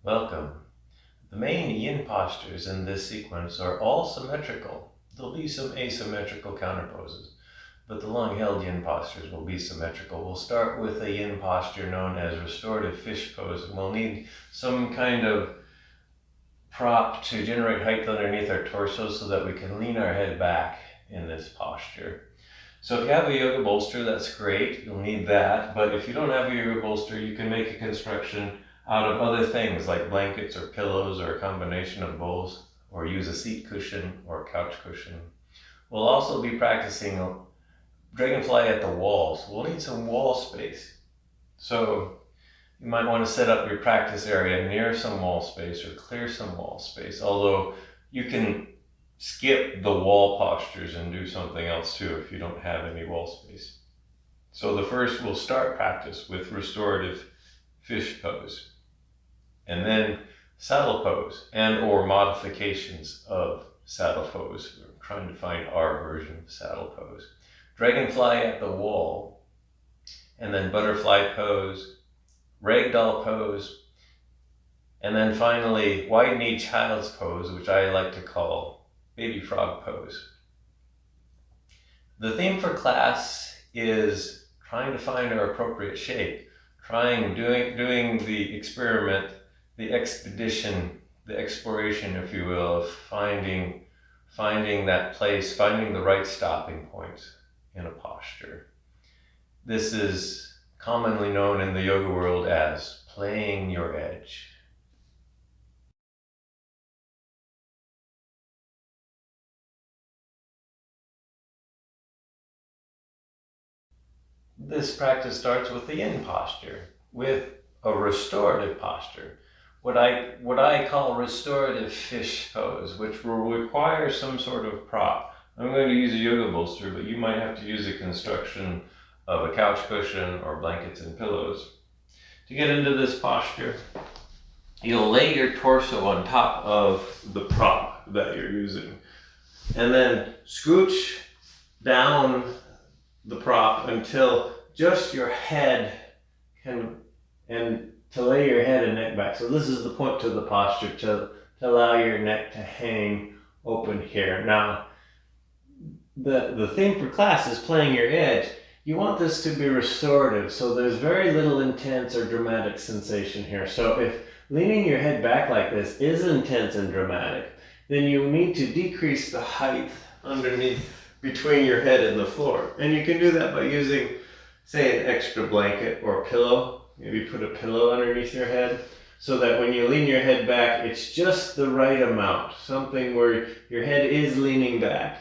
Welcome. The main yin postures in this sequence are all symmetrical. There'll be some asymmetrical counterposes, but the long-held yin postures will be symmetrical. We'll start with a yin posture known as Restorative Fish Pose, and we'll need some kind of prop to generate height underneath our torso so that we can lean our head back in this posture. So if you have a yoga bolster, that's great. You'll need that. But if you don't have a yoga bolster, you can make a construction out of other things like blankets or pillows or a combination of both, or use a seat cushion or a couch cushion. We'll also be practicing Dragonfly at the wall. So we'll need some wall space. So you might want to set up your practice area near some wall space or clear some wall space, although you can skip the wall postures and do something else too if you don't have any wall space. So the first, we'll start practice with Restorative Fish Pose, and then Saddle Pose and or modifications of Saddle Pose. We're trying to find our version of Saddle Pose. Dragonfly at the wall, and then Butterfly Pose, Ragdoll Pose, and then finally wide-knee Child's Pose, which I like to call Baby Frog Pose. The theme for class is trying to find our appropriate shape, doing the experiment, the expedition, the exploration, if you will, of finding that place, finding the right stopping point in a posture. This is commonly known in the yoga world as playing your edge. This practice starts with the yin posture, with a restorative posture, what I call restorative fish pose, which will require some sort of prop. I'm going to use a yoga bolster, but you might have to use a construction of a couch cushion or blankets and pillows. To get into this posture, you'll lay your torso on top of the prop that you're using, and then scooch down the prop until just your head and to lay your head and neck back. So this is the point to the posture, to allow your neck to hang open here. Now, the theme for class is playing your edge. You want this to be restorative, so there's very little intense or dramatic sensation here. So if leaning your head back like this is intense and dramatic, then you need to decrease the height underneath between your head and the floor. And you can do that by using, say, an extra blanket or pillow. Maybe put a pillow underneath your head so that when you lean your head back, it's just the right amount, something where your head is leaning back.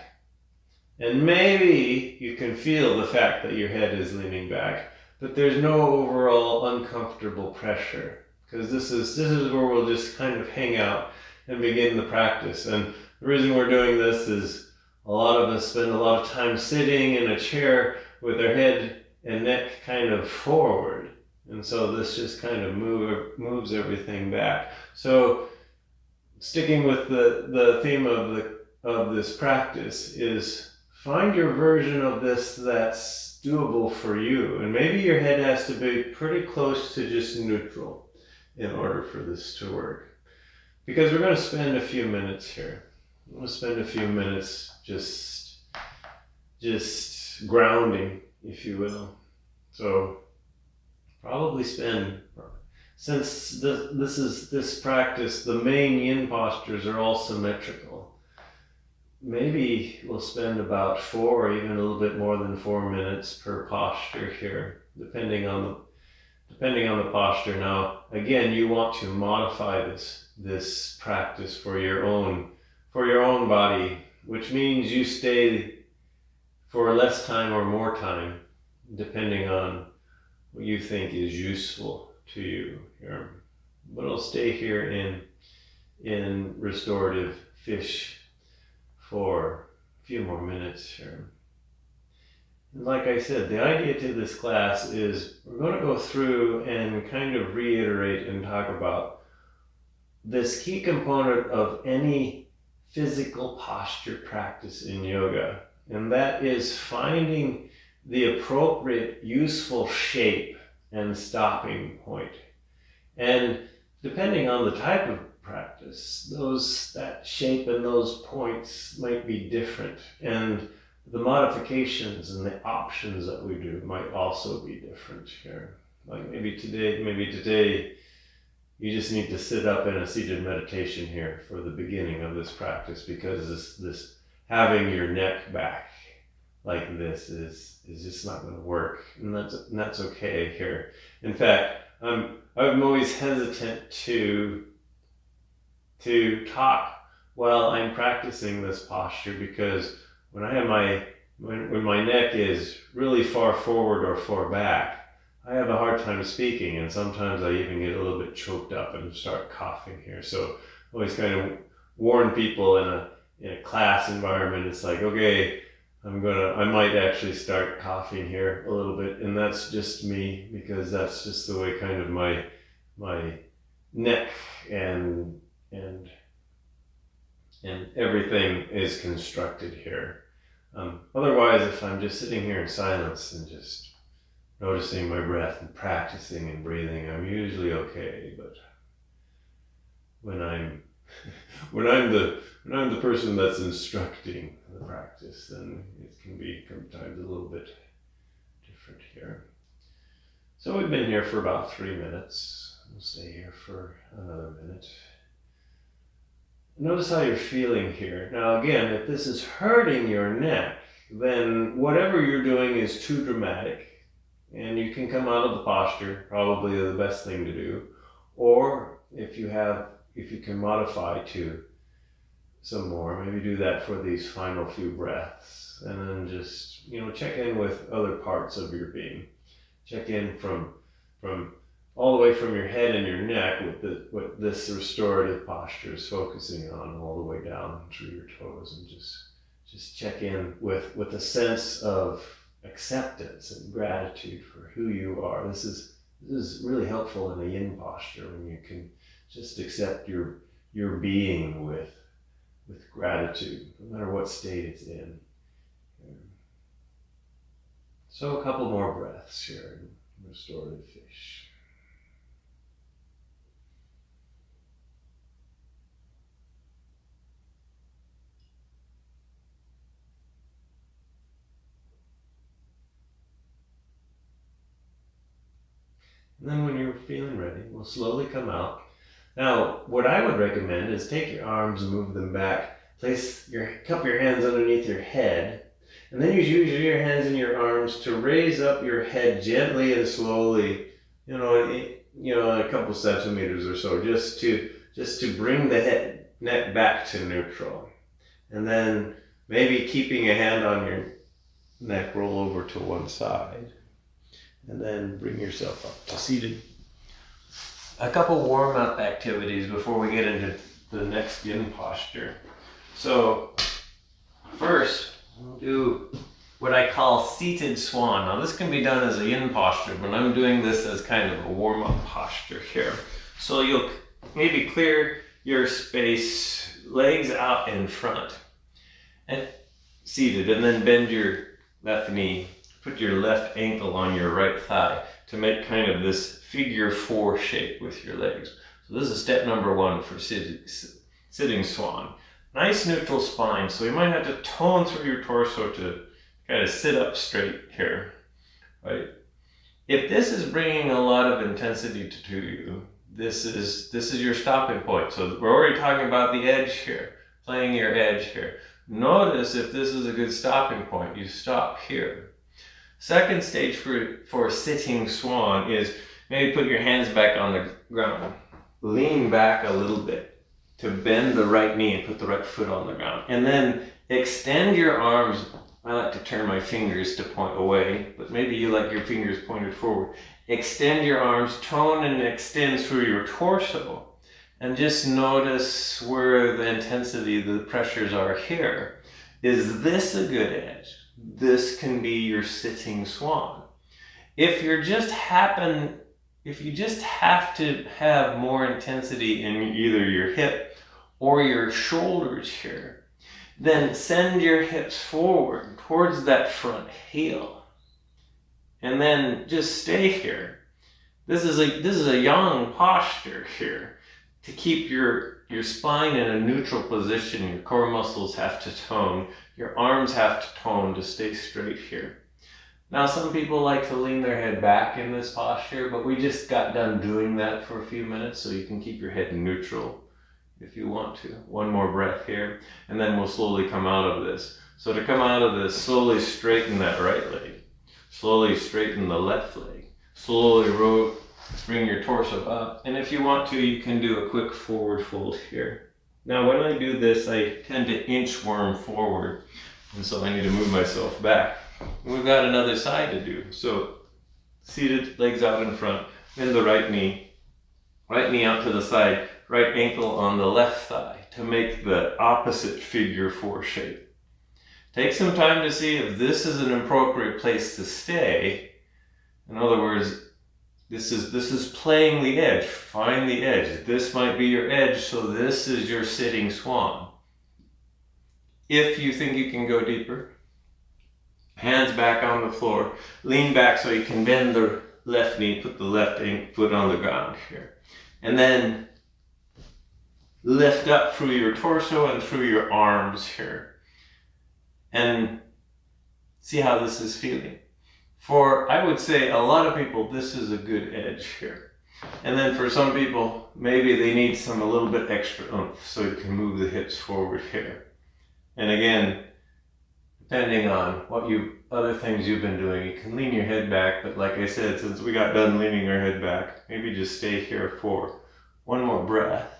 And maybe you can feel the fact that your head is leaning back, but there's no overall uncomfortable pressure, because this is where we'll just kind of hang out and begin the practice. And the reason we're doing this is a lot of us spend a lot of time sitting in a chair with our head and neck kind of forward. And so this just kind of moves everything back. So sticking with the theme of this practice is find your version of this that's doable for you. And maybe your head has to be pretty close to just neutral in order for this to work. Because we're going to spend a few minutes here. I'm going to spend a few minutes just grounding, if you will. So probably spend, since this practice, the main yin postures are all symmetrical. Maybe we'll spend about 4 or even a little bit more than 4 minutes per posture here, depending on the posture. Now, again, you want to modify this practice for your own body, which means you stay for less time or more time, depending on what you think is useful to you here. But I'll stay here in restorative fish for a few more minutes here. And like I said, the idea to this class is we're going to go through and kind of reiterate and talk about this key component of any physical posture practice in yoga, and that is finding the appropriate useful shape and stopping point. And depending on the type of practice, that shape and those points might be different, and the modifications and the options that we do might also be different here. Like maybe today you just need to sit up in a seated meditation here for the beginning of this practice, because this having your neck back like this is just not going to work, and that's okay here. In fact, I'm always hesitant to talk while I'm practicing this posture, because when my neck is really far forward or far back, I have a hard time speaking, and sometimes I even get a little bit choked up and start coughing here. So I always kind of warn people in a class environment. It's like, okay, I might actually start coughing here a little bit, and that's just me, because that's just the way kind of my neck and everything is constructed here. Otherwise, if I'm just sitting here in silence and just noticing my breath and practicing and breathing, I'm usually okay. But when I'm the person that's instructing the practice, then it can be sometimes a little bit different here. So we've been here for about 3 minutes. We'll stay here for another minute. Notice how you're feeling here. Now again, if this is hurting your neck, then whatever you're doing is too dramatic, and you can come out of the posture, probably the best thing to do. Or if you can modify to some more, maybe do that for these final few breaths, and then just, check in with other parts of your being. Check in from all the way from your head and your neck with what this restorative posture is focusing on, all the way down through your toes, and just check in with a sense of acceptance and gratitude for who you are. This is really helpful in a yin posture, when you can just accept your being with gratitude, no matter what state it's in. So a couple more breaths here in Restorative Fish. And then when you're feeling ready, we'll slowly come out. Now, what I would recommend is take your arms and move them back. Cup your hands underneath your head, and then you use your hands and your arms to raise up your head gently and slowly, a couple centimeters or so, just to bring the neck back to neutral. And then maybe keeping a hand on your neck, roll over to one side, and then bring yourself up to seated. A couple warm-up activities before we get into the next yin posture. So first, we'll do what I call seated swan. Now this can be done as a yin posture, but I'm doing this as kind of a warm-up posture here. So you'll maybe clear your space, legs out in front, and seated, and then bend your left knee. Put your left ankle on your right thigh to make kind of this figure 4 shape with your legs. So this is step number 1 for sitting swan. Nice neutral spine, so you might have to tone through your torso to kind of sit up straight here, right? If this is bringing a lot of intensity to you, this is your stopping point. So we're already talking about the edge here, playing your edge here. Notice if this is a good stopping point, you stop here. Second stage for sitting swan is maybe put your hands back on the ground. Lean back a little bit to bend the right knee and put the right foot on the ground. And then extend your arms. I like to turn my fingers to point away, but maybe you like your fingers pointed forward. Extend your arms, tone and extend through your torso. And just notice where the intensity, the pressures are here. Is this a good edge? This can be your sitting swan. If you just have to have more intensity in either your hip or your shoulders here, then send your hips forward towards that front heel. And then just stay here. This is a yang posture here. to keep your spine in a neutral position, your core muscles have to tone, your arms have to tone to stay straight here. Now some people like to lean their head back in this posture, but we just got done doing that for a few minutes, so you can keep your head neutral if you want to. One more breath here, and then we'll slowly come out of this. So to come out of this, slowly straighten that right leg. Slowly straighten the left leg. Slowly bring your torso up. And if you want to, you can do a quick forward fold here. Now when I do this, I tend to inchworm forward, and so I need to move myself back. And we've got another side to do. So seated, legs out in front, bend the right knee out to the side, right ankle on the left thigh to make the opposite figure 4 shape. Take some time to see if this is an appropriate place to stay. In other words, this is playing the edge. Find the edge. This might be your edge, so this is your sitting swan. If you think you can go deeper, hands back on the floor, lean back so you can bend the left knee, put the left foot on the ground here. And then lift up through your torso and through your arms here. And see how this is feeling. For, I would say, a lot of people, this is a good edge here. And then for some people, maybe they need a little bit extra oomph so you can move the hips forward here. And again, depending on what other things you've been doing, you can lean your head back, but like I said, since we got done leaning our head back, maybe just stay here for one more breath.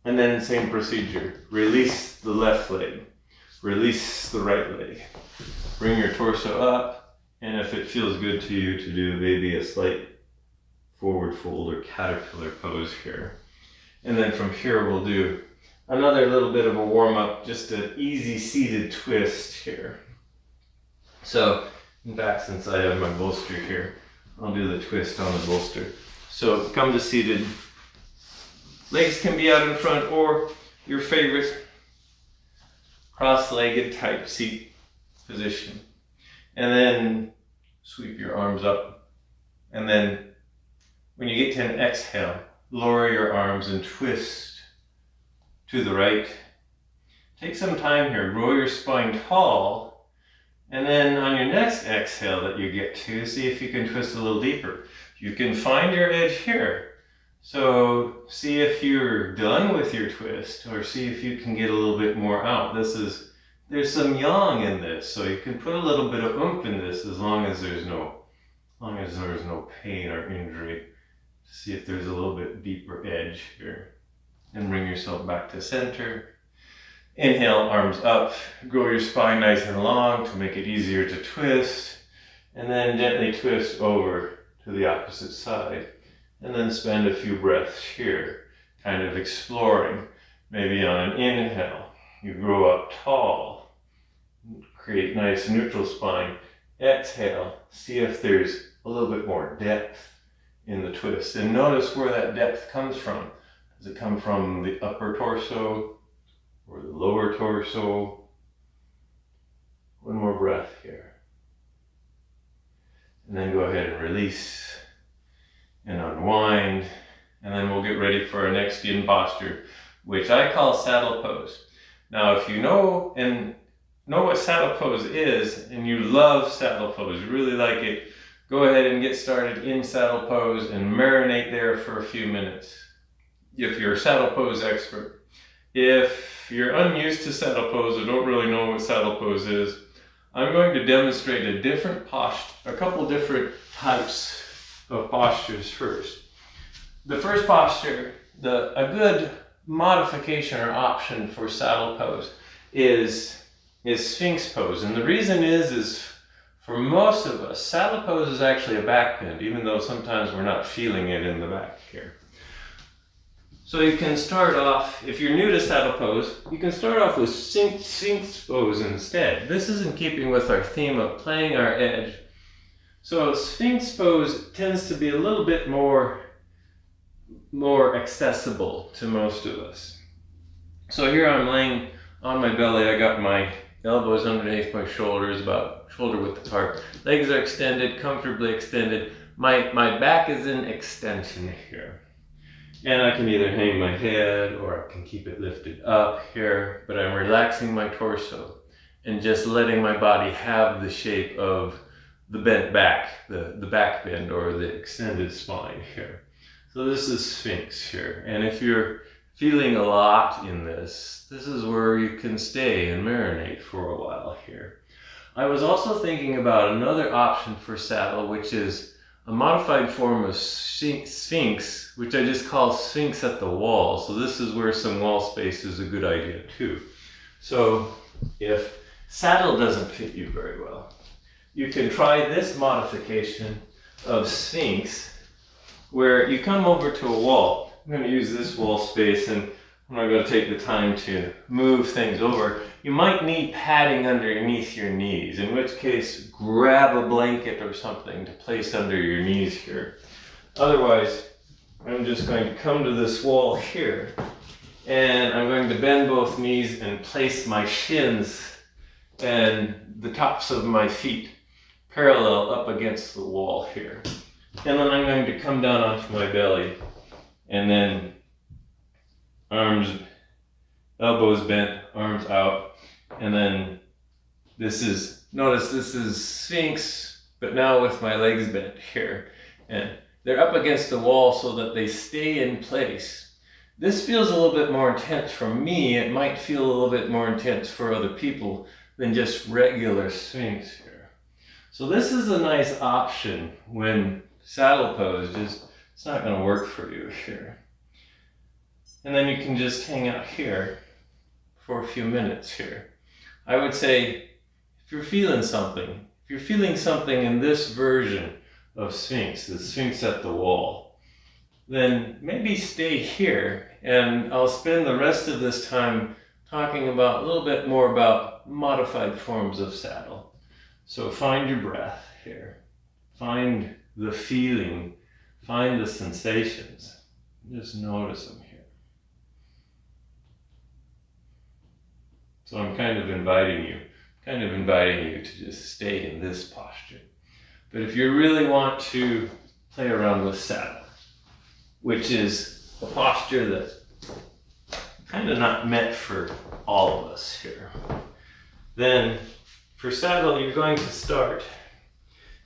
And then same procedure. Release the left leg. Release the right leg. Bring your torso up, and if it feels good to you to do maybe a slight forward fold or caterpillar pose here. And then from here we'll do another little bit of a warm-up, just an easy seated twist here. So, in fact, since I have my bolster here, I'll do the twist on the bolster. So come to seated. Legs can be out in front, or your favorite cross-legged type seat position. And then sweep your arms up. And then when you get to an exhale, lower your arms and twist to the right. Take some time here, grow your spine tall. And then on your next exhale that you get to, see if you can twist a little deeper. You can find your edge here. So see if you're done with your twist, or see if you can get a little bit more out. There's some yang in this, so you can put a little bit of oomph in this as long as there's no pain or injury. See if there's a little bit deeper edge here. And bring yourself back to center. Inhale, arms up, grow your spine nice and long to make it easier to twist. And then gently twist over to the opposite side. And then spend a few breaths here, kind of exploring. Maybe on an inhale, you grow up tall, create nice neutral spine. Exhale, see if there's a little bit more depth in the twist. And notice where that depth comes from. Does it come from the upper torso or the lower torso? One more breath here. And then go ahead and release and unwind, and then we'll get ready for our next yin posture, which I call saddle pose. Now, if you know what saddle pose is, and you love saddle pose, you really like it, go ahead and get started in saddle pose and marinate there for a few minutes. If you're a saddle pose expert. If you're unused to saddle pose or don't really know what saddle pose is, I'm going to demonstrate a couple different types of postures first. The first posture, a good modification or option for saddle pose is Sphinx pose. And the reason is for most of us, saddle pose is actually a back bend, even though sometimes we're not feeling it in the back here. So you can start off, if you're new to saddle pose, you can start off with Sphinx pose instead. This is in keeping with our theme of playing our edge. So Sphinx pose tends to be a little bit more accessible to most of us. So here I'm laying on my belly. I got my elbows underneath my shoulders, about shoulder width apart. Legs are extended, comfortably extended. My back is in extension here. And I can either hang my head or I can keep it lifted up here, but I'm relaxing my torso and just letting my body have the shape of the bent back, the back bend or the extended spine here. So this is Sphinx here. And if you're feeling a lot in this, this is where you can stay and marinate for a while here. I was also thinking about another option for saddle, which is a modified form of Sphinx, which I just call Sphinx at the wall. So this is where some wall space is a good idea too. So if saddle doesn't fit you very well, you can try this modification of Sphinx where you come over to a wall. I'm going to use this wall space and I'm not going to take the time to move things over. You might need padding underneath your knees, in which case grab a blanket or something to place under your knees here. Otherwise, I'm just going to come to this wall here and I'm going to bend both knees and place my shins and the tops of my feet parallel up against the wall here. And then I'm going to come down onto my belly and then arms, elbows bent, arms out, and then notice this is Sphinx, but now with my legs bent here. And they're up against the wall so that they stay in place. This feels a little bit more intense for me. It might feel a little bit more intense for other people than just regular Sphinx here. So this is a nice option when saddle pose it's not going to work for you here. And then you can just hang out here for a few minutes here. I would say if you're feeling something in this version of Sphinx, the Sphinx at the wall, then maybe stay here and I'll spend the rest of this time talking about a little bit more about modified forms of saddle. So find your breath here. Find the feeling. Find the sensations. Just notice them here. So I'm kind of inviting you to just stay in this posture. But if you really want to play around with saddle, which is a posture that's kind of not meant for all of us here, then for saddle, you're going to start.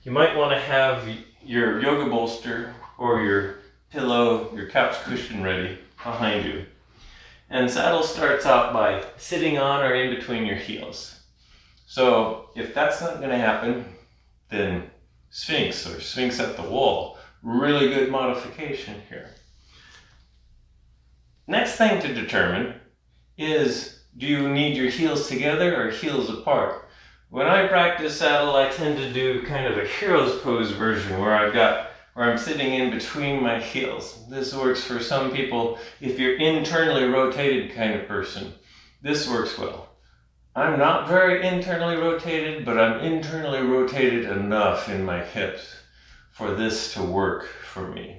You might want to have your yoga bolster or your pillow, your couch cushion ready behind you. And saddle starts out by sitting on or in between your heels. So if that's not going to happen, then Sphinx or Sphinx at the wall, really good modification here. Next thing to determine is, do you need your heels together or heels apart? When I practice saddle, I tend to do kind of a hero's pose version where I'm sitting in between my heels. This works for some people. If you're internally rotated kind of person, this works well. I'm not very internally rotated, but I'm internally rotated enough in my hips for this to work for me.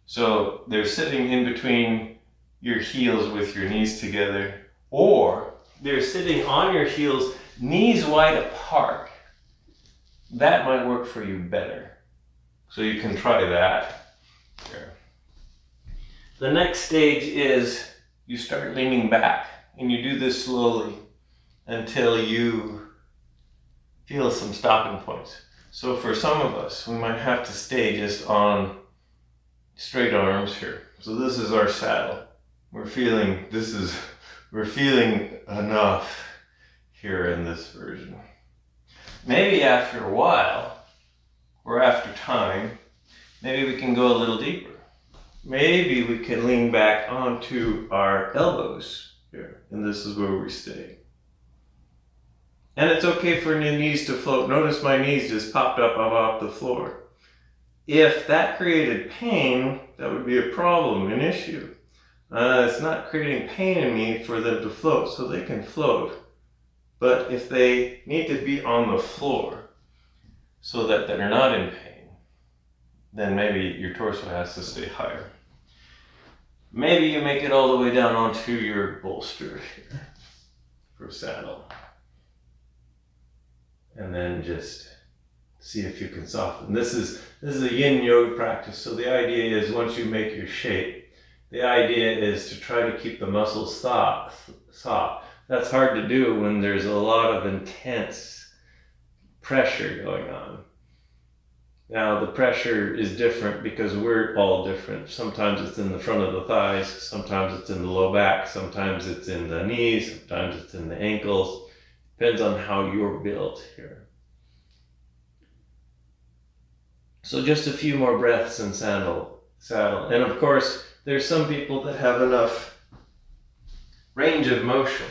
So they're sitting in between your heels with your knees together, or they're sitting on your heels, knees wide apart. That might work for you better. So you can try that. Here. The next stage is you start leaning back, and you do this slowly until you feel some stopping points. So for some of us, we might have to stay just on straight arms here. So this is our saddle. We're feeling enough here in this version. Maybe after a while, or after time, maybe we can go a little deeper. Maybe we can lean back onto our elbows here, and this is where we stay. And it's okay for the knees to float. Notice my knees just popped up off the floor. If that created pain, that would be a problem, an issue. It's not creating pain in me for them to float, so they can float. But if they need to be on the floor so that they're not in pain, then maybe your torso has to stay higher. Maybe you make it all the way down onto your bolster here for saddle. And then just See if you can soften. This is a yin yoga practice. So the idea is once you make your shape, the idea is to try to keep the muscles soft. That's hard to do when there's a lot of intense pressure going on. Now the pressure is different because we're all different. Sometimes it's in the front of the thighs, sometimes it's in the low back, sometimes it's in the knees, sometimes it's in the ankles. Depends on how you're built here. So just a few more breaths and saddle. And of course, there's some people that have enough range of motion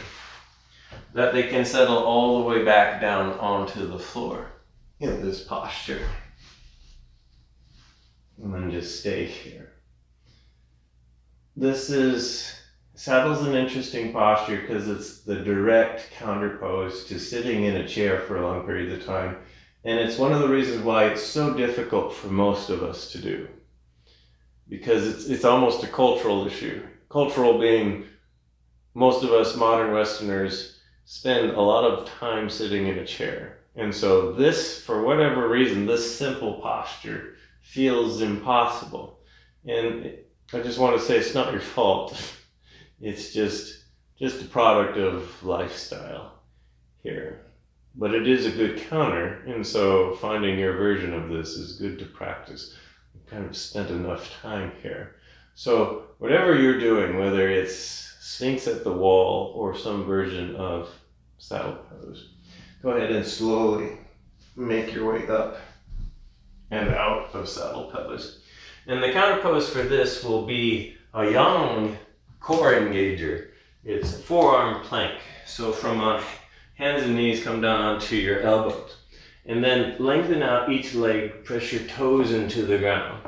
that they can settle all the way back down onto the floor in this posture. And then just stay here. Saddle's an interesting posture because it's the direct counter pose to sitting in a chair for a long period of time. And it's one of the reasons why it's so difficult for most of us to do. Because it's almost a cultural issue. Cultural being most of us modern Westerners spend a lot of time sitting in a chair. And so this, for whatever reason, this simple posture feels impossible. And I just want to say it's not your fault. It's just a product of lifestyle here. But it is a good counter, and so finding your version of this is good to practice. We've kind of spent enough time here. So whatever you're doing, whether it's Sphinx at the wall or some version of saddle pose, go ahead and slowly make your way up and out of saddle pose. And the counter pose for this will be a yang core engager. It's a forearm plank. So from hands and knees come down onto your elbows. And then lengthen out each leg, press your toes into the ground.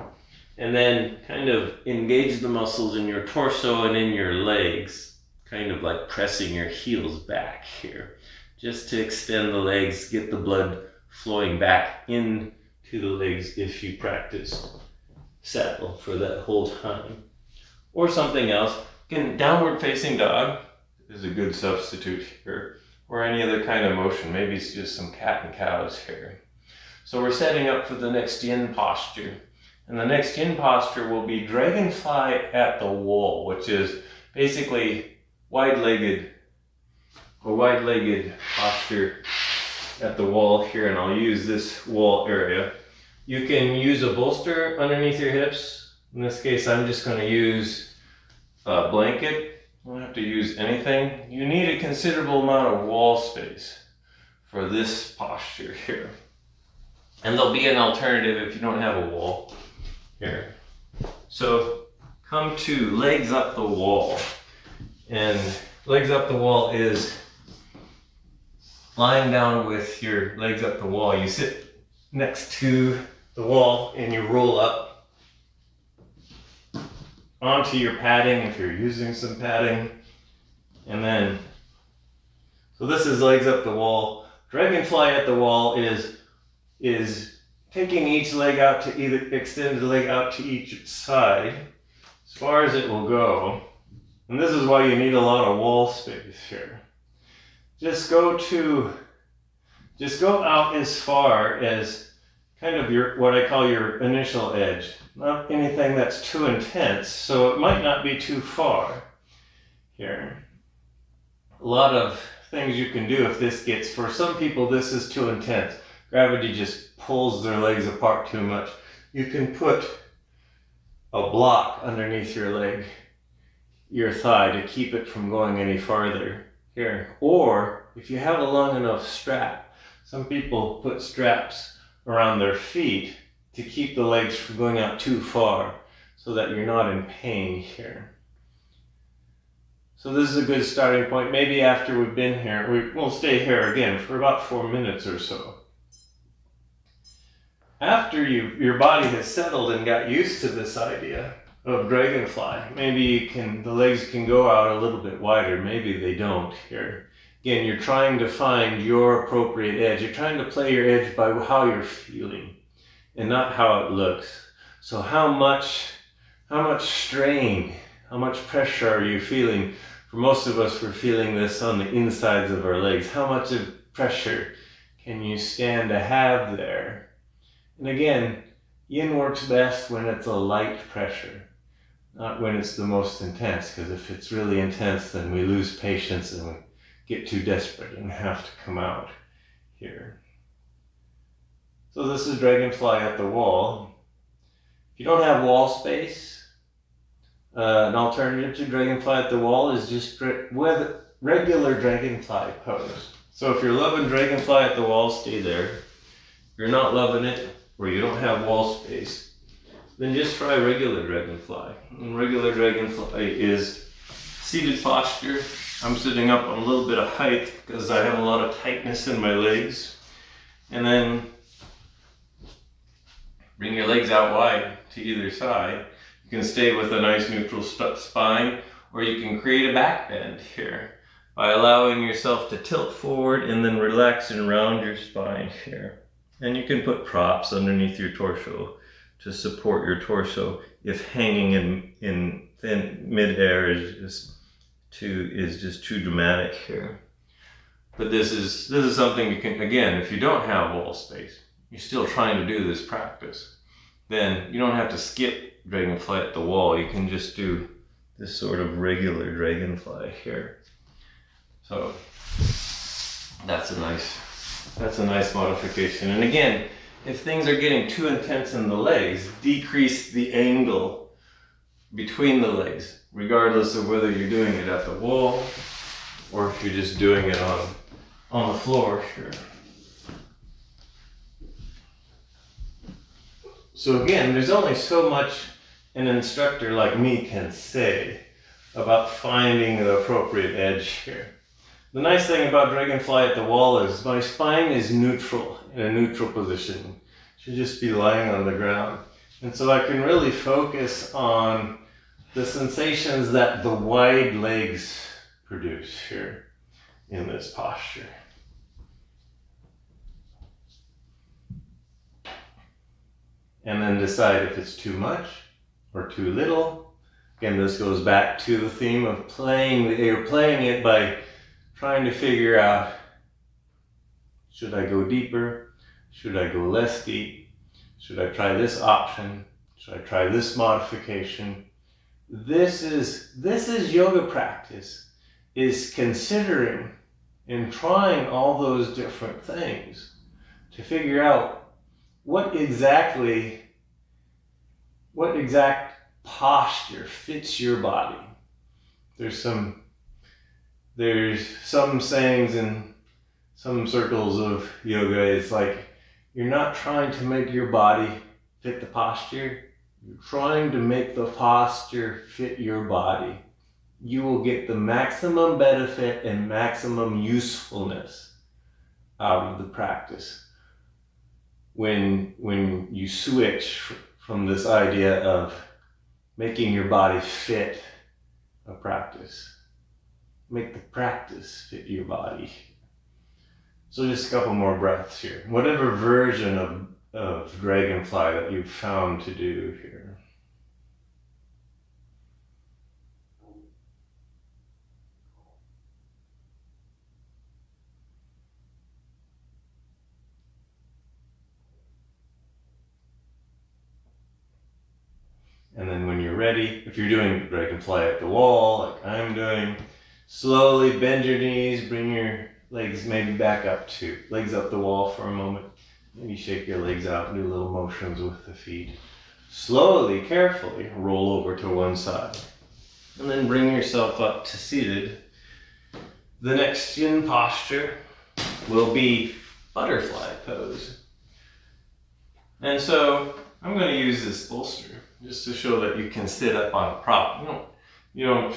And then kind of engage the muscles in your torso and in your legs, kind of like pressing your heels back here. Just to extend the legs, get the blood flowing back into the legs if you practice saddle for that whole time. Or something else. Again, downward facing dog is a good substitute here. Or any other kind of motion. Maybe it's just some cat and cows here. So we're setting up for the next yin posture. And the next yin posture will be Dragonfly at the wall, which is basically wide-legged posture at the wall here. And I'll use this wall area. You can use a bolster underneath your hips. In this case, I'm just going to use a blanket. You don't have to use anything. You need a considerable amount of wall space for this posture here. And there'll be an alternative if you don't have a wall here. So come to legs up the wall. And legs up the wall is lying down with your legs up the wall. You sit next to the wall and you roll up onto your padding if you're using some padding. And then, so this is legs up the wall. Dragonfly at the wall is taking each leg out to either extend the leg out to each side as far as it will go. And this is why you need a lot of wall space here. Just go out as far as kind of what I call your initial edge. Not anything that's too intense, so it might not be too far here. A lot of things you can do if this gets, for some people this is too intense. Gravity just pulls their legs apart too much. You can put a block underneath your leg, your thigh, to keep it from going any farther here. Or if you have a long enough strap, some people put straps around their feet to keep the legs from going out too far so that you're not in pain here. So this is a good starting point. Maybe after we've been here, we'll stay here again for about 4 minutes or so. After your body has settled and got used to this idea of Dragonfly, maybe the legs can go out a little bit wider, maybe they don't here. Again, you're trying to find your appropriate edge. You're trying to play your edge by how you're feeling and not how it looks. So how much strain, how much pressure are you feeling? For most of us, we're feeling this on the insides of our legs. How much of pressure can you stand to have there And again, yin works best when it's a light pressure, not when it's the most intense, because if it's really intense, then we lose patience and we get too desperate and have to come out here. So this is Dragonfly at the wall. If you don't have wall space, an alternative to Dragonfly at the wall is just with regular Dragonfly pose. So if you're loving Dragonfly at the wall, stay there. If you're not loving it, or you don't have wall space, then just try regular Dragonfly. And regular Dragonfly is seated posture. I'm sitting up on a little bit of height because I have a lot of tightness in my legs. And then bring your legs out wide to either side. You can stay with a nice neutral spine, or you can create a back bend here by allowing yourself to tilt forward and then relax and round your spine here. And you can put props underneath your torso to support your torso if hanging in thin mid-air is just too dramatic here. But this is something you can, again, if you don't have wall space, you're still trying to do this practice, then you don't have to skip Dragonfly at the wall. You can just do this sort of regular Dragonfly here. So that's a nice modification. And again, if things are getting too intense in the legs, decrease the angle between the legs, regardless of whether you're doing it at the wall or if you're just doing it on the floor here. So again, there's only so much an instructor like me can say about finding the appropriate edge here. The nice thing about Dragonfly at the wall is my spine is neutral, in a neutral position. It should just be lying on the ground. And so I can really focus on the sensations that the wide legs produce here in this posture. And then decide if it's too much or too little. Again, this goes back to the theme of playing it by trying to figure out, should I go deeper? Should I go less deep? Should I try this option? Should I try this modification? This is yoga practice, is considering and trying all those different things to figure out what exact posture fits your body. There's some sayings in some circles of yoga. It's like, you're not trying to make your body fit the posture. You're trying to make the posture fit your body. You will get the maximum benefit and maximum usefulness out of the practice when you switch from this idea of making your body fit a practice. Make the practice fit your body. So just a couple more breaths here. Whatever version of Dragonfly that you've found to do here. And then when you're ready, if you're doing Dragonfly at the wall, like I'm doing, slowly bend your knees, bring your legs maybe back up to, legs up the wall for a moment. Maybe shake your legs out and do little motions with the feet. Slowly, carefully, roll over to one side. And then bring yourself up to seated. The next yin posture will be butterfly pose. And so I'm going to use this bolster just to show that you can sit up on a prop. You don't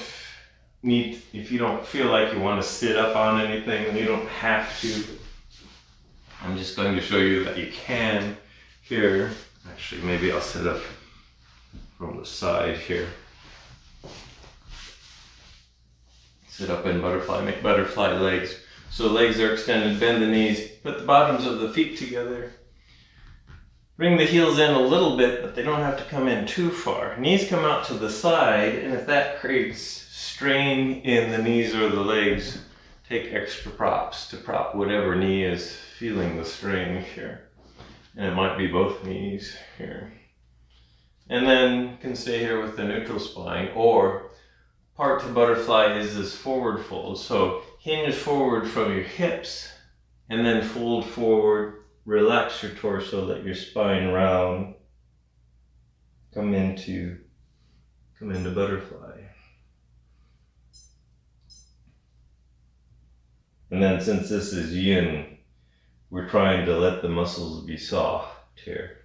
need, if you don't feel like you want to sit up on anything, you don't have to. I'm just going to show you that you can here. Actually, maybe I'll sit up from the side here. Sit up in butterfly, make butterfly legs. So legs are extended, bend the knees, put the bottoms of the feet together. Bring the heels in a little bit, but they don't have to come in too far. Knees come out to the side, and if that creates strain in the knees or the legs, take extra props to prop whatever knee is feeling the strain here. And it might be both knees here. And then can stay here with the neutral spine, or part to butterfly is this forward fold. So hinge forward from your hips and then fold forward, relax your torso, let your spine round, come into butterfly. And then since this is yin, we're trying to let the muscles be soft here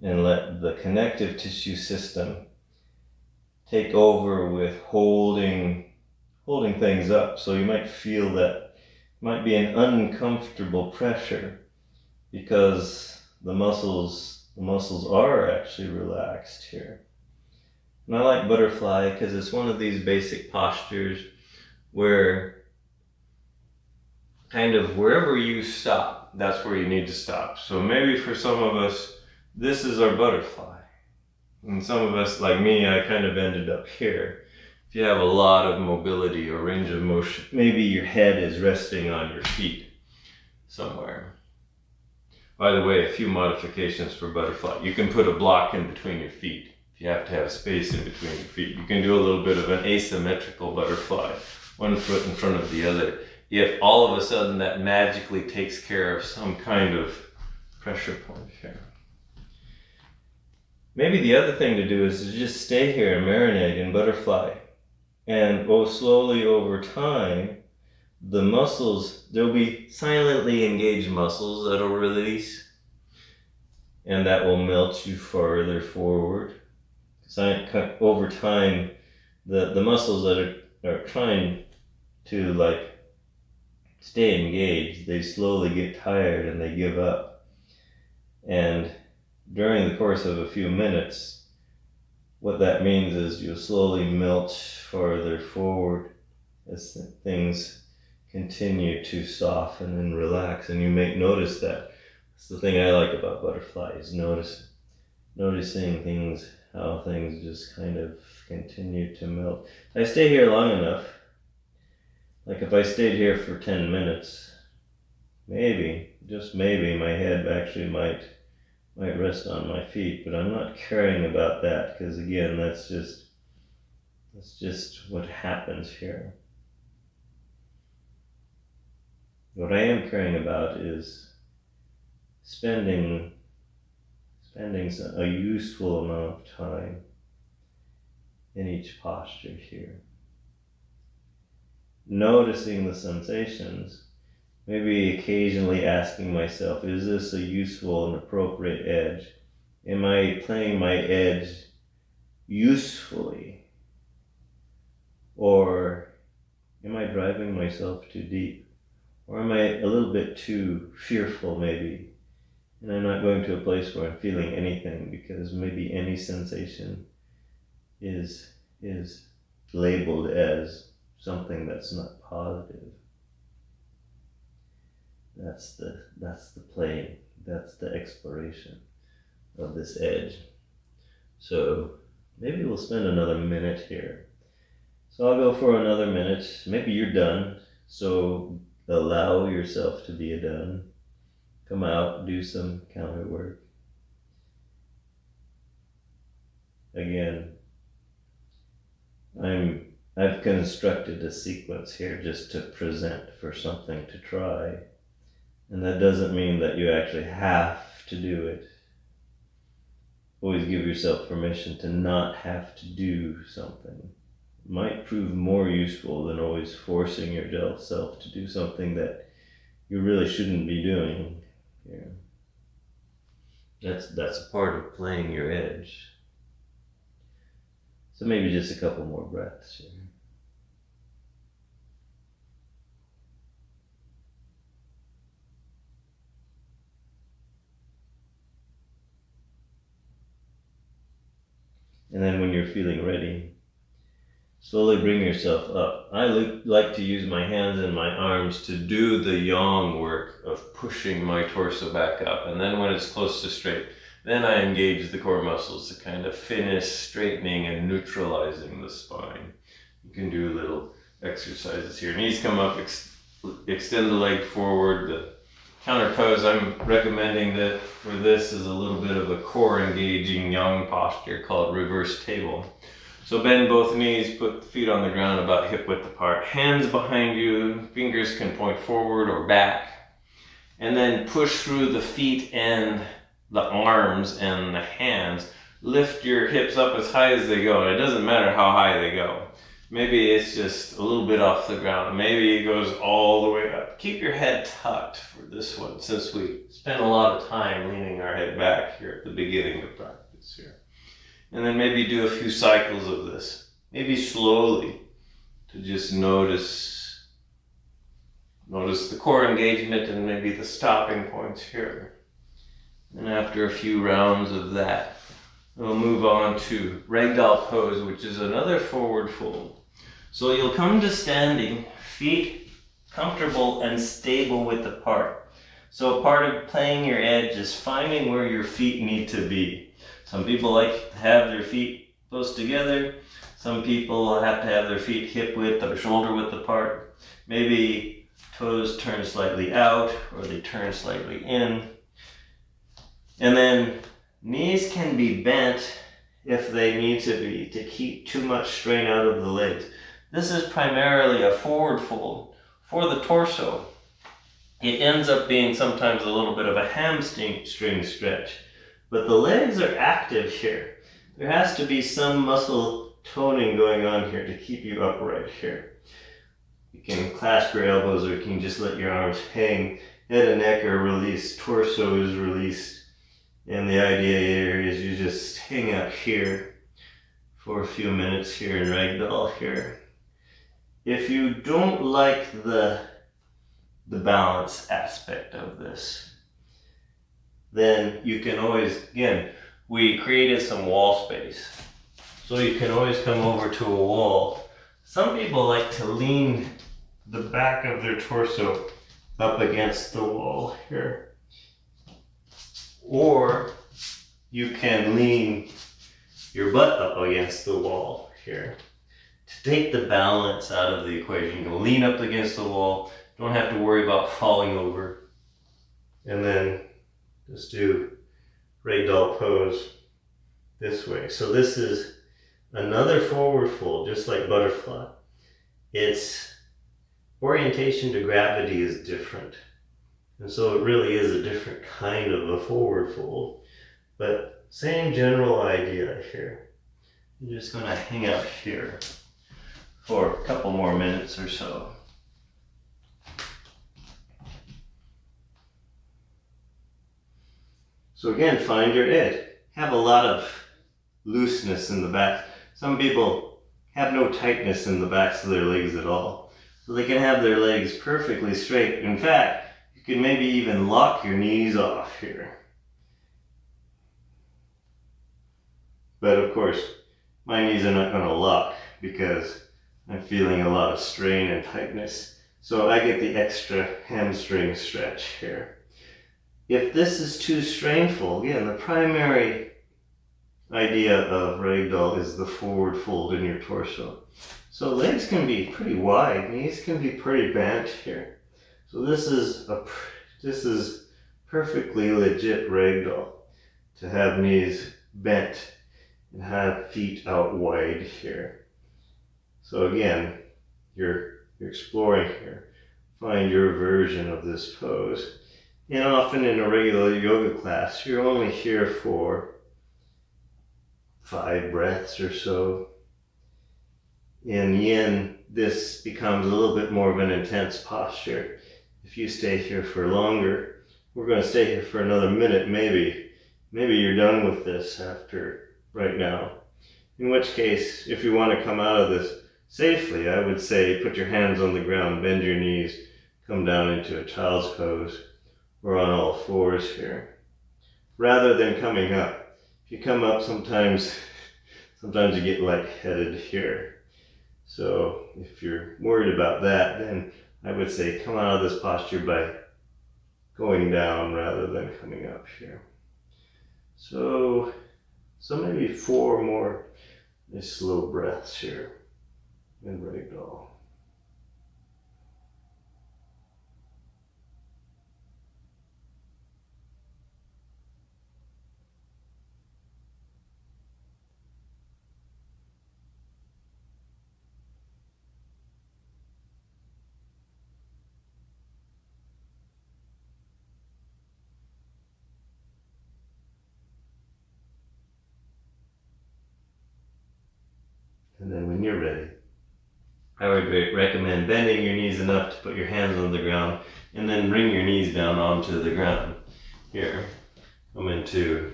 and let the connective tissue system take over with holding things up. So you might feel that might be an uncomfortable pressure because the muscles are actually relaxed here. And I like butterfly because it's one of these basic postures where kind of wherever you stop, that's where you need to stop. So maybe for some of us, this is our butterfly. And some of us, like me, I kind of ended up here. If you have a lot of mobility or range of motion, maybe your head is resting on your feet somewhere. By the way, a few modifications for butterfly. You can put a block in between your feet. If you have to have space in between your feet, you can do a little bit of an asymmetrical butterfly, one foot in front of the other. If all of a sudden that magically takes care of some kind of pressure point here. Maybe the other thing to do is to just stay here and marinate in butterfly. And slowly over time, the muscles, there'll be silently engaged muscles that'll release. And that will melt you farther forward. Over time, the muscles that are trying to stay engaged, they slowly get tired and they give up. And during the course of a few minutes, what that means is you'll slowly melt farther forward as things continue to soften and relax, and you may notice that. That's the thing I like about butterfly, is noticing things, how things just kind of continue to melt. If I stay here long enough, like if I stayed here for 10 minutes, maybe, just maybe, my head actually might rest on my feet, but I'm not caring about that, because again, that's just what happens here. What I am caring about is spending a useful amount of time in each posture here. Noticing the sensations, maybe occasionally asking myself, is this a useful and appropriate edge? Am I playing my edge usefully? Or am I driving myself too deep? Or am I a little bit too fearful maybe? And I'm not going to a place where I'm feeling anything, because maybe any sensation is labeled as something that's not positive. That's the playing, that's the exploration of this edge. So maybe we'll spend another minute here. So I'll go for another minute. Maybe you're done, so allow yourself to be done. Come out, do some counter work. Again, I've constructed a sequence here just to present for something to try. And that doesn't mean that you actually have to do it. Always give yourself permission to not have to do something. It might prove more useful than always forcing yourself to do something that you really shouldn't be doing. Yeah. That's a part of playing your edge. So maybe just a couple more breaths here. And then when you're feeling ready, slowly bring yourself up. I like to use my hands and my arms to do the yang work of pushing my torso back up. And then when it's close to straight, then I engage the core muscles to kind of finish straightening and neutralizing the spine. You can do little exercises here. Knees come up, extend the leg forward, the counter pose I'm recommending that for this is a little bit of a core engaging young posture called reverse table. So bend both knees, put the feet on the ground about hip width apart, hands behind you, fingers can point forward or back, and then push through the feet and the arms and the hands. Lift your hips up as high as they go, and it doesn't matter how high they go. Maybe it's just a little bit off the ground. Maybe it goes all the way up. Keep your head tucked for this one, since we spent a lot of time leaning our head back here at the beginning of practice here. And then maybe do a few cycles of this. Maybe slowly, to just notice the core engagement and maybe the stopping points here. And after a few rounds of that, we'll move on to Ragdoll pose, which is another forward fold. So you'll come to standing, feet comfortable and stable width apart. So part of playing your edge is finding where your feet need to be. Some people like to have their feet close together. Some people have to have their feet hip width or shoulder width apart. Maybe toes turn slightly out or they turn slightly in. And then knees can be bent if they need to be, to keep too much strain out of the legs. This is primarily a forward fold for the torso. It ends up being sometimes a little bit of a hamstring stretch, but the legs are active here. There has to be some muscle toning going on here to keep you upright here. You can clasp your elbows, or you can just let your arms hang. Head and neck are released, torso is released. And the idea here is you just hang out here for a few minutes here in Ragdoll here. If you don't like the balance aspect of this, then you can always, again, we created some wall space. So you can always come over to a wall. Some people like to lean the back of their torso up against the wall here. Or you can lean your butt up against the wall here. To take the balance out of the equation, you can lean up against the wall, don't have to worry about falling over. And then just do Ragdoll pose this way. So this is another forward fold, just like butterfly. Its orientation to gravity is different. And so it really is a different kind of a forward fold. But same general idea here. I'm just going to hang out here for a couple more minutes or so. So again, find your edge. Have a lot of looseness in the back. Some people have no tightness in the backs of their legs at all. So they can have their legs perfectly straight. In fact, you can maybe even lock your knees off here. But of course, my knees are not going to lock because I'm feeling a lot of strain and tightness. So I get the extra hamstring stretch here. If this is too strainful, again, the primary idea of Ragdoll is the forward fold in your torso. So legs can be pretty wide, knees can be pretty bent here. So this is perfectly legit Ragdoll, to have knees bent and have feet out wide here. So again, you're exploring here. Find your version of this pose. And often in a regular yoga class, you're only here for 5 breaths or so. In yin, this becomes a little bit more of an intense posture. If you stay here for longer, we're going to stay here for another minute maybe. Maybe you're done with this after right now. In which case, if you want to come out of this safely, I would say put your hands on the ground, bend your knees, come down into a child's pose, or on all fours here, rather than coming up. If you come up, sometimes you get lightheaded here. So if you're worried about that, then I would say come out of this posture by going down rather than coming up here. So maybe 4 more nice slow breaths here in Ragdoll. And then when you're ready, I would recommend bending your knees enough to put your hands on the ground and then bring your knees down onto the ground. Here, come into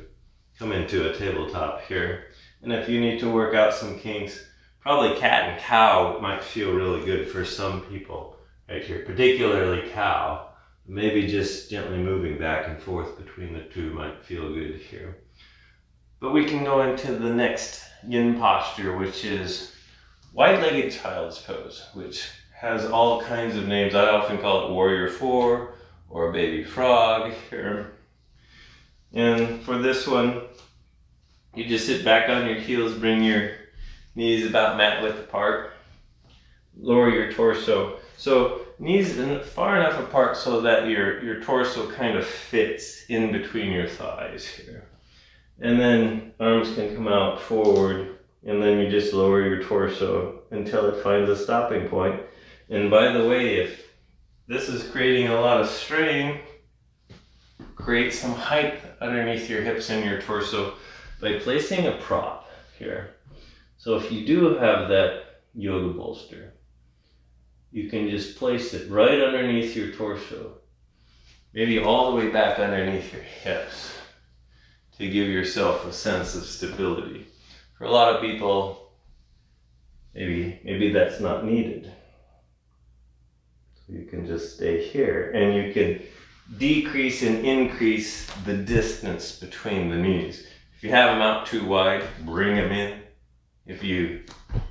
a tabletop here. And if you need to work out some kinks, probably cat and cow might feel really good for some people right here, particularly cow. Maybe just gently moving back and forth between the two might feel good here. But we can go into the next yin posture, which is wide-legged child's pose, which has all kinds of names. I often call it warrior four or baby frog here. And for this one, you just sit back on your heels, bring your knees about mat width apart, lower your torso. So knees far enough apart so that your torso kind of fits in between your thighs here. And then arms can come out forward, and then you just lower your torso until it finds a stopping point. And by the way, if this is creating a lot of strain, create some height underneath your hips and your torso by placing a prop here. So if you do have that yoga bolster, you can just place it right underneath your torso, maybe all the way back underneath your hips, to give yourself a sense of stability. For a lot of people, maybe that's not needed. So you can just stay here, and you can decrease and increase the distance between the knees. If you have them out too wide, bring them in. If you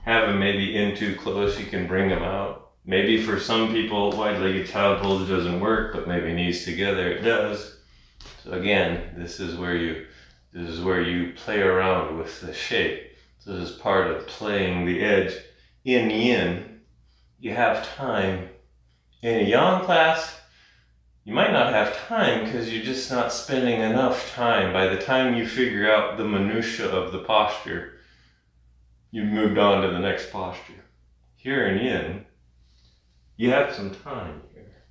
have them maybe in too close, you can bring them out. Maybe for some people, wide-legged child pose doesn't work, but maybe knees together it does. So again, this is where you play around with the shape. So this is part of playing the edge. In yin, you have time. In a yang class, you might not have time because you're just not spending enough time. By the time you figure out the minutia of the posture, you've moved on to the next posture. Here in yin, you have some time here.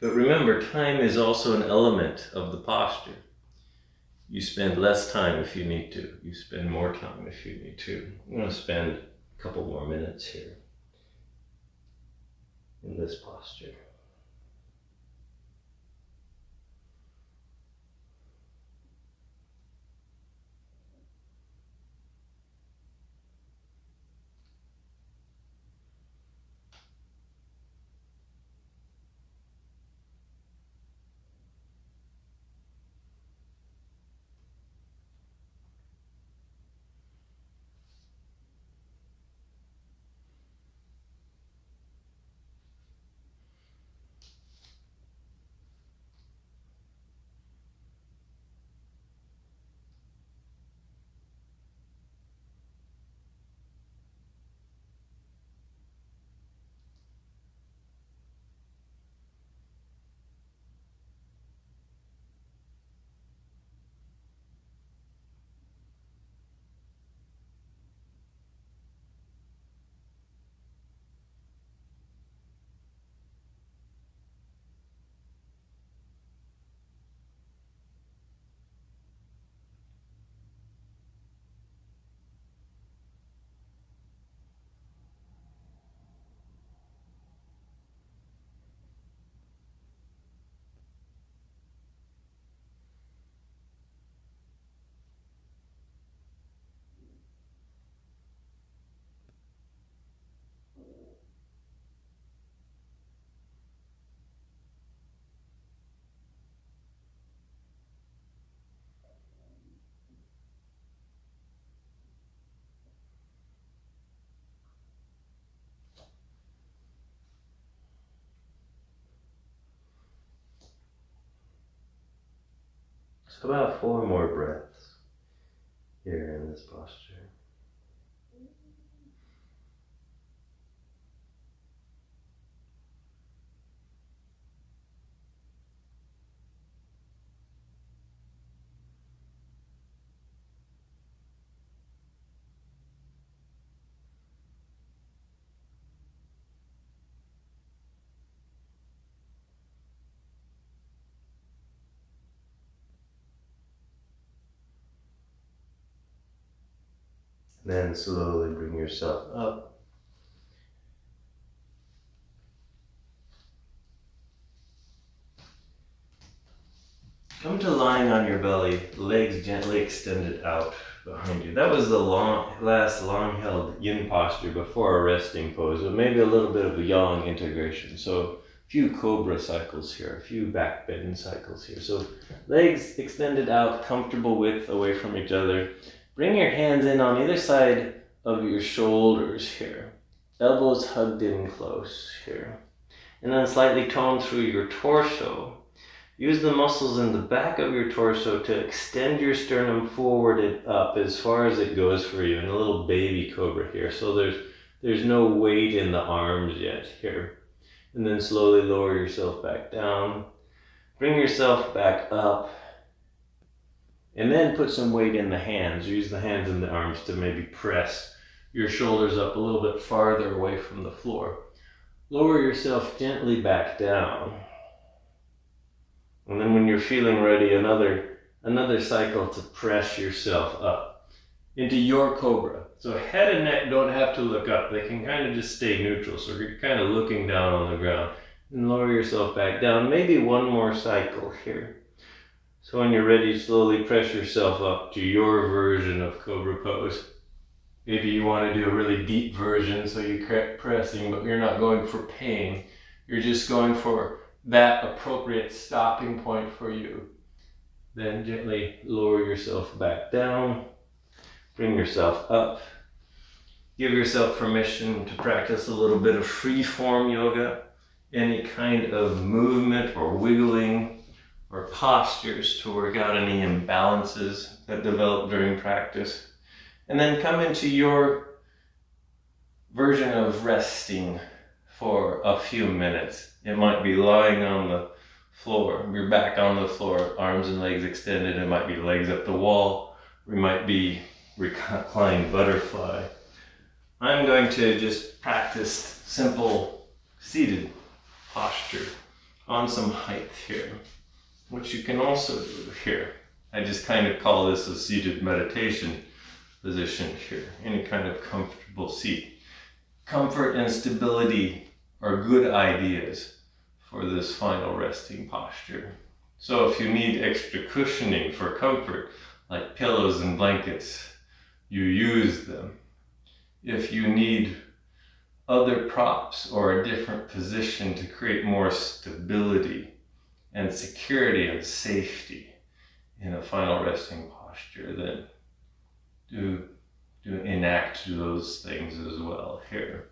But remember, time is also an element of the posture. You spend less time if you need to. You spend more time if you need to. I'm going to spend a couple more minutes here in this posture. So about 4 more breaths here in this posture. Then slowly bring yourself up. Come to lying on your belly, legs gently extended out behind you. That was the last long-held yin posture before a resting pose, but maybe a little bit of a yang integration. So a few cobra cycles here, a few back bend cycles here. So legs extended out, comfortable width away from each other. Bring your hands in on either side of your shoulders here. Elbows hugged in close here. And then slightly tone through your torso. Use the muscles in the back of your torso to extend your sternum forward and up as far as it goes for you, in a little baby cobra here. So there's no weight in the arms yet here. And then slowly lower yourself back down. Bring yourself back up. And then put some weight in the hands. Use the hands and the arms to maybe press your shoulders up a little bit farther away from the floor. Lower yourself gently back down. And then when you're feeling ready, another cycle to press yourself up into your cobra. So head and neck don't have to look up. They can kind of just stay neutral. So you're kind of looking down on the ground. And lower yourself back down. Maybe one more cycle here. So when you're ready, slowly press yourself up to your version of cobra pose. Maybe you want to do a really deep version, so you keep pressing, but you're not going for pain. You're just going for that appropriate stopping point for you. Then gently lower yourself back down. Bring yourself up. Give yourself permission to practice a little bit of free form yoga. Any kind of movement or wiggling or postures to work out any imbalances that develop during practice. And then come into your version of resting for a few minutes. It might be lying on the floor, your back on the floor, arms and legs extended. It might be legs up the wall. We might be reclined butterfly. I'm going to just practice simple seated posture on some height here, which you can also do here. I just kind of call this a seated meditation position here. Any kind of comfortable seat. Comfort and stability are good ideas for this final resting posture. So if you need extra cushioning for comfort, like pillows and blankets, you use them. If you need other props or a different position to create more stability and security and safety in a final resting posture, then do enact those things as well here.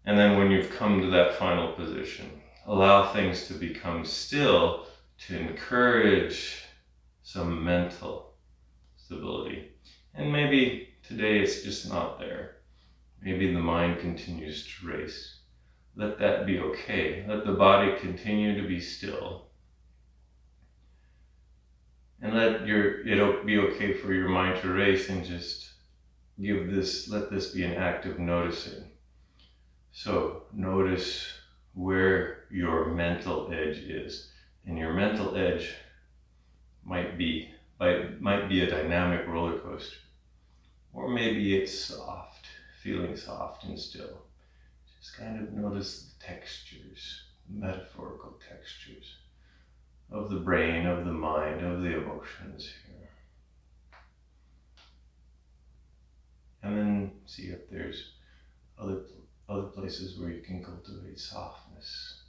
And then when you've come to that final position, allow things to become still to encourage some mental stability. And maybe today it's just not there. Maybe the mind continues to race. Let that be okay. Let the body continue to be still. And let it be okay for your mind to race, and just let this be an act of noticing. So notice where your mental edge is. And your mental edge might be a dynamic roller coaster. Or maybe it's soft, feeling soft and still. Just kind of notice the textures, metaphorical textures of the brain, of the mind, of the emotions here. And then see if there's other places where you can cultivate softness.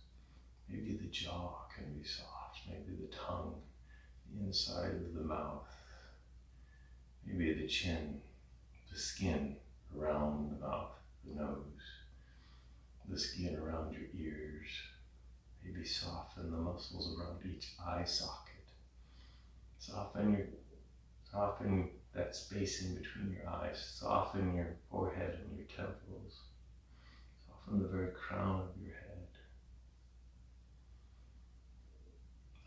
Maybe the jaw can be soft, maybe the tongue, the inside of the mouth, maybe the chin, the skin around the mouth, the nose, the skin around your ears. Maybe soften the muscles around each eye socket. Soften that space in between your eyes. Soften your forehead and your temples. Soften the very crown of your head.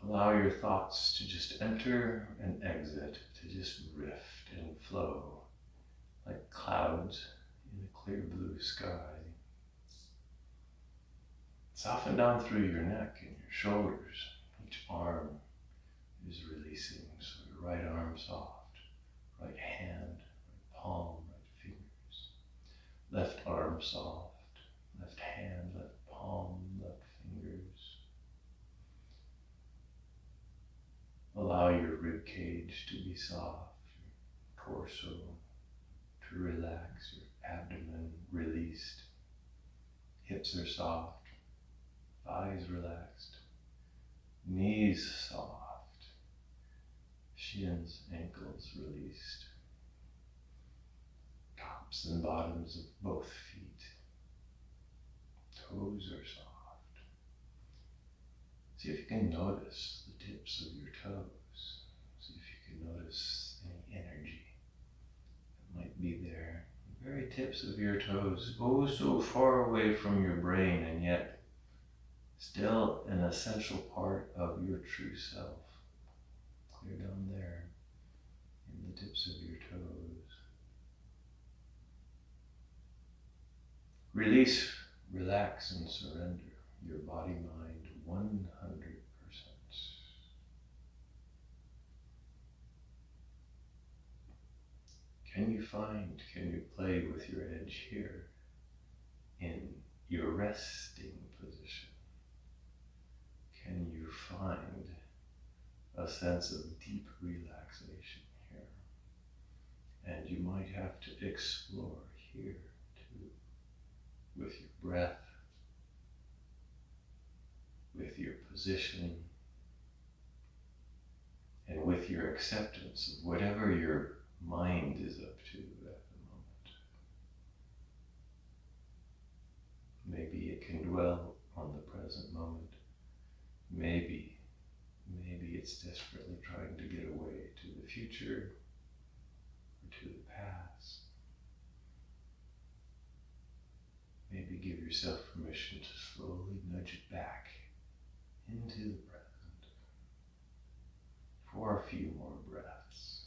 Allow your thoughts to just enter and exit, to just rift and flow like clouds in a clear blue sky. Soften down through your neck and your shoulders. Each arm is releasing, so your right arm soft, right hand, right palm, right fingers. Left arm soft, left hand, left palm, left fingers. Allow your rib cage to be soft, your torso to relax, your abdomen released. Hips are soft, thighs relaxed, knees soft, shins, ankles released, tops and bottoms of both feet, toes are soft. See if you can notice the tips of your toes. See if you can notice any energy that might be there. The very tips of your toes, oh so far away from your brain and yet still an essential part of your true self. Clear down there in the tips of your toes. Release, relax, and surrender your body-mind 100%. Can you play with your edge here in your resting position? Can you find a sense of deep relaxation here? And you might have to explore here too, with your breath, with your position, and with your acceptance of whatever your mind is up to at the moment. Maybe it can dwell on the present moment. Maybe it's desperately trying to get away to the future or to the past. Maybe give yourself permission to slowly nudge it back into the present for a few more breaths.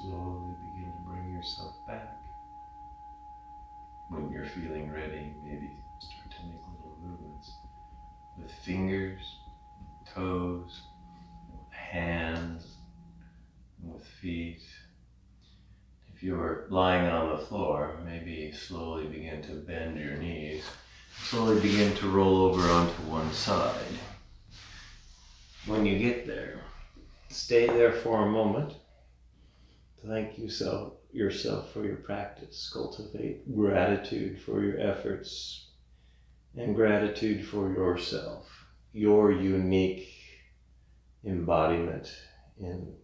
Slowly begin to bring yourself back. When you're feeling ready, maybe start to make little movements with fingers, toes, hands, and with feet. If you're lying on the floor, maybe slowly begin to bend your knees. Slowly begin to roll over onto one side. When you get there, stay there for a moment. Thank yourself for your practice. Cultivate gratitude for your efforts and gratitude for yourself, your unique embodiment in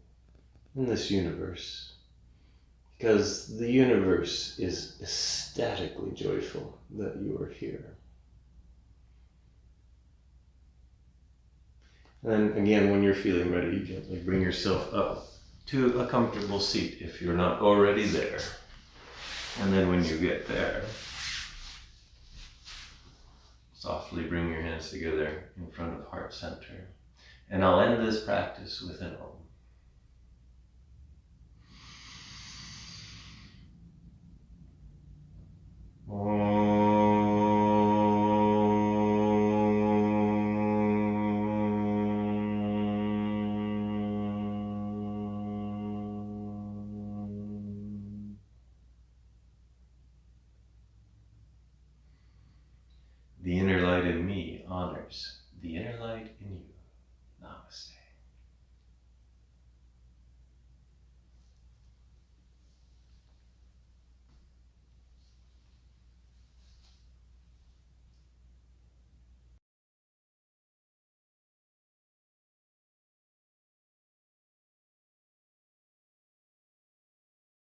this universe. Because the universe is ecstatically joyful that you are here. And then again, when you're feeling ready, gently bring yourself up to a comfortable seat if you're not already there. And then when you get there, softly bring your hands together in front of heart center. And I'll end this practice with an Om. The inner light in me honors the inner light